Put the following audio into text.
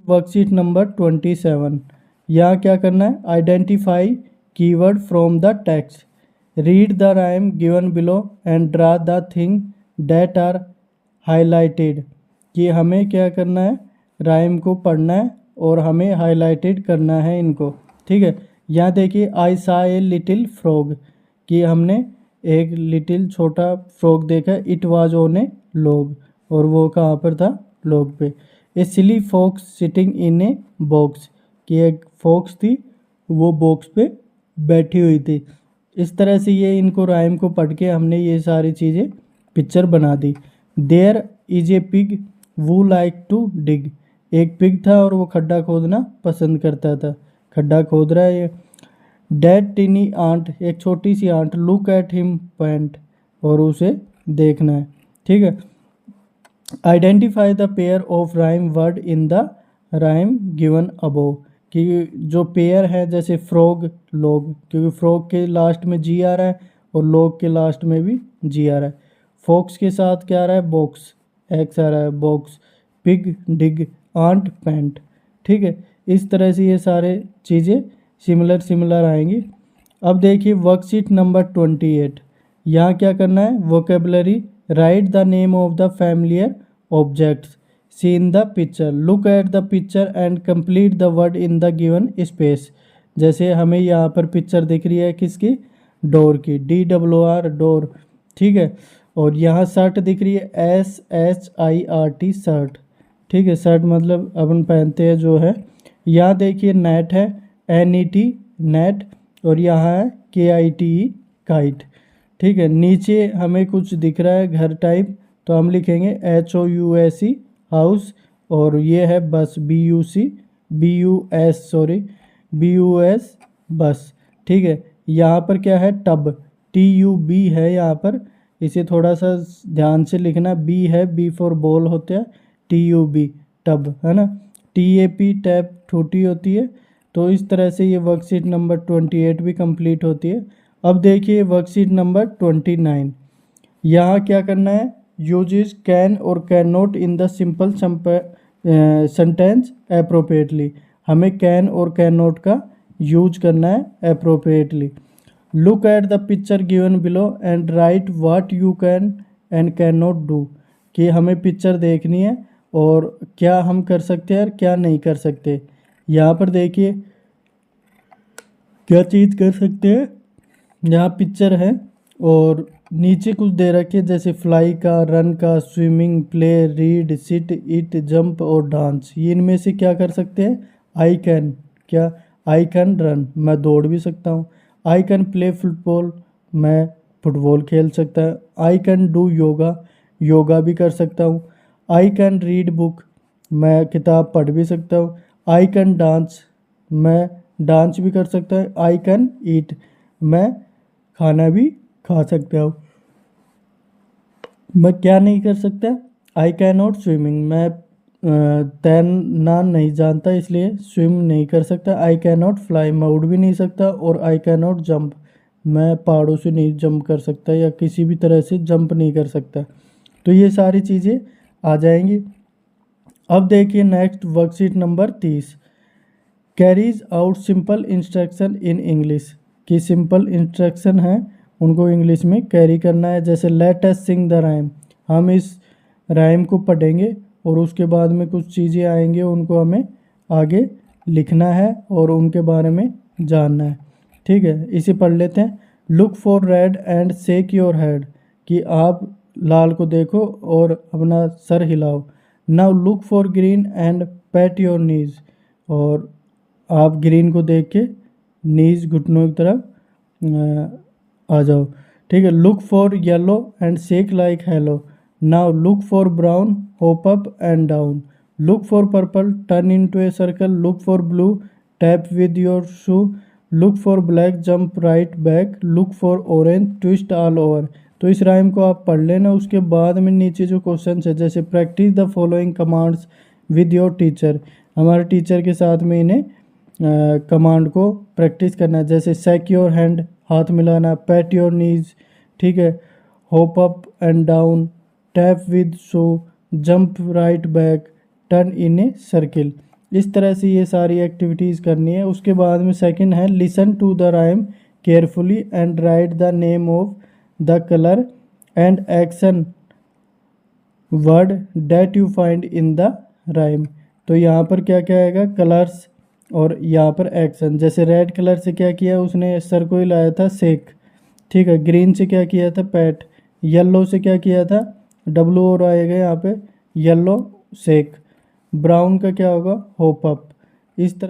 Worksheet number 27। यहाँ क्या करना है, identify keyword from the text, read the rhyme given below and draw the thing that are highlighted. कि हमें क्या करना है, राइम को पढ़ना है और हमें हाईलाइटेड करना है इनको। ठीक है, यहाँ देखिए आई सा ए लिटिल फ्रॉग, कि हमने एक लिटिल छोटा फ्रॉग देखा, it was on a log, और वो कहाँ पर था, लॉग पे। A silly fox sitting in a box, कि एक फॉक्स थी वो बॉक्स पे बैठी हुई थी। इस तरह से ये इनको राइम को पढ़ के हमने ये सारी चीज़ें पिक्चर बना दी। There is a pig who like to dig, एक पिग था और वो खड्डा खोदना पसंद करता था, खड्डा खोद रहा है ये। डैड टिनी आंट, एक छोटी सी ant, look at him pant, और उसे देखना है। ठीक है, identify the pair of rhyme word in the rhyme given above, कि जो पेयर है जैसे फ्रॉग लॉग, क्योंकि फ्रॉग के लास्ट में जी आ रहा है और लॉग के लास्ट में भी जी आ रहा है। फॉक्स के साथ क्या आ रहा है, बॉक्स, एक्स आ रहा है, बॉक्स। पिग डिग, आंट पैंट। ठीक है, इस तरह से ये सारे चीज़ें सिमिलर सिमिलर आएंगी। अब देखिए वर्कशीट नंबर 28। यहाँ क्या करना है, vocabulary, write the name of the familiar objects see in the picture, look at the picture and complete the word in the given space. जैसे हमें यहाँ पर पिक्चर दिख रही है किसकी, डोर की, DOOR डोर। ठीक है, और यहाँ शर्ट दिख रही है SHIRT शर्ट। ठीक है, शर्ट मतलब अपन पहनते हैं जो है। यहाँ देखिए नेट है NET नेट, और यहाँ है KITE काइट। ठीक है, नीचे हमें कुछ दिख रहा है घर टाइप, तो हम लिखेंगे HOUSE हाउस, और ये है बस BUS बस। ठीक है, यहाँ पर क्या है, टब, TUB है यहाँ पर, इसे थोड़ा सा ध्यान से लिखना। B है, B फॉर बॉल होता है, TUB टब है ना। TAP टैप छोटी होती है। तो इस तरह से ये वर्कशीट नंबर 28 भी कंप्लीट होती है। अब देखिए वर्कशीट नंबर 29। यहाँ क्या करना है, यूजेस कैन और can not in the simple sentence appropriately, हमें कैन और कैन नॉट का यूज करना है appropriately. Look at the picture given below and right what you can and can not do, कि हमें पिक्चर देखनी है और क्या हम कर सकते हैं और क्या नहीं कर सकते। यहाँ पर देखिए क्या चीज़ कर सकते हैं, यहाँ पिक्चर है और नीचे कुछ दे रखे जैसे फ्लाई का, रन का, स्विमिंग, प्ले, रीड, सिट, ईट, जंप और डांस। ये इनमें से क्या कर सकते हैं, आई कैन, क्या, आई कैन रन, मैं दौड़ भी सकता हूँ। आई कैन प्ले फुटबॉल, मैं फुटबॉल खेल सकता है। I can do yoga, yoga भी कर सकता हूँ। आई कैन रीड बुक, मैं किताब पढ़ भी सकता हूँ। आई कैन डांस, मैं डांस भी कर सकता हूँ। आई कैन ईट, मैं खाना भी खा सकता हूँ। मैं क्या नहीं कर सकता, आई कैन नॉट स्विमिंग, मैं तैरना नहीं जानता इसलिए स्विम नहीं कर सकता। आई कैन नॉट फ्लाई, मैं उड़ भी नहीं सकता। और आई कैन नॉट जंप, मैं पहाड़ों से नहीं जंप कर सकता या किसी भी तरह से जंप नहीं कर सकता। तो ये सारी चीज़ें आ जाएंगी। अब देखिए next worksheet number 30। Carries out simple instruction in English, की सिंपल इंस्ट्रक्शन है उनको इंग्लिश में कैरी करना है। जैसे let us sing the rhyme, हम इस राइम को पढ़ेंगे और उसके बाद में कुछ चीज़ें आएंगे उनको हमें आगे लिखना है और उनके बारे में जानना है। ठीक है, इसे पढ़ लेते हैं। Look for red and shake your head, कि आप लाल को देखो और अपना सर हिलाओ। Now look for green and PAT your knees, और आप ग्रीन को देख के नीज, घुटनों की तरफ आ जाओ। ठीक है, look for yellow and shake like hello. Now look for brown, hope up and down. Look for purple, turn into a circle. Look for blue, tap with your shoe. Look for black, jump right back. Look for orange, twist all over. तो इस rhyme को आप पढ़ लेना। उसके बाद में नीचे जो क्वेश्चन है, जैसे practice the following commands with your teacher, हमारे टीचर के साथ में इन्हें कमांड को प्रैक्टिस करना है। जैसे सेक योर हैंड, हाथ मिलाना। पैट योर नीज, ठीक है। Hope up and down, tap with shoe, jump right back, turn in a circle. इस तरह से ये सारी एक्टिविटीज़ करनी है। उसके बाद में सेकंड है listen to the rhyme carefully and write the name of the colour and action word that you find in the rhyme. तो यहाँ पर क्या क्या आएगा, कलर्स और यहाँ पर एक्शन। जैसे रेड कलर से क्या किया उसने, सर को ही लाया था शेक, ठीक है। ग्रीन से क्या किया था, पैट। येलो से क्या किया था, डब्लू और आएगा यहाँ पे, येलो शेक। ब्राउन का क्या होगा, होप अप। इस तरह